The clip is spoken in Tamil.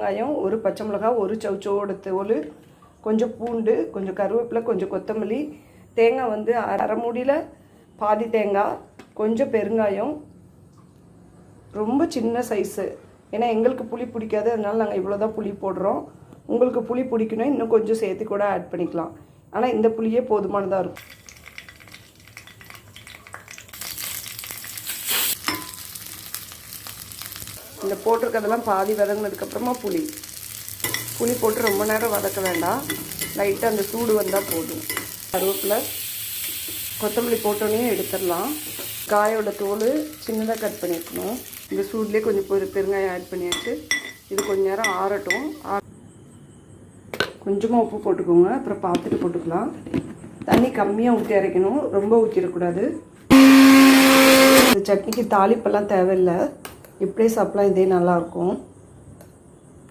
வெங்காயம், ஒரு பச்சை மிளகாய், ஒரு சவுச்சோட தோல், கொஞ்சம் பூண்டு, கொஞ்சம் கருவேப்பிலை, கொஞ்சம் கொத்தமல்லி, தேங்காய் வந்து அரை மூடியில் பாதி தேங்காய், கொஞ்சம் பெருங்காயம், ரொம்ப சின்ன சைஸு. ஏன்னா எங்களுக்கு புளி பிடிக்காது, அதனால நாங்கள் இவ்வளோ தான் புளி போடுறோம். உங்களுக்கு புளி பிடிக்கணும் இன்னும் கொஞ்சம் சேர்த்து கூட ஆட் பண்ணிக்கலாம். ஆனால் இந்த புளியே போதுமானதாக இருக்கும். இந்த போட்டிருக்கிறதெல்லாம் பாதி வதங்கினதுக்கப்புறமா புளி போட்டு ரொம்ப நேரம் வதக்க வேண்டாம். லைட்டாக அந்த சூடு வந்தால் போதும். கருவேப்பிலை, கொத்தமல்லி போட்டோன்னே எடுத்துடலாம். காயோட தோல் சின்னதாக கட் பண்ணியிருக்கணும். இந்த சூட்லேயே கொஞ்சம் பெருங்காயம் ஆட் பண்ணியாச்சு. இது கொஞ்சம் நேரம் ஆறட்டும். கொஞ்சமாக உப்பு போட்டுக்கோங்க, அப்புறம் பார்த்துட்டு போட்டுக்கலாம். தண்ணி கம்மியாக ஊற்றி அரைக்கணும், ரொம்ப ஊற்றிடக்கூடாது. இந்த சட்னிக்கு தாளிப்பெல்லாம் தேவையில்லை, இப்படியே சாப்பிட்லாம். இதே நல்லாயிருக்கும்.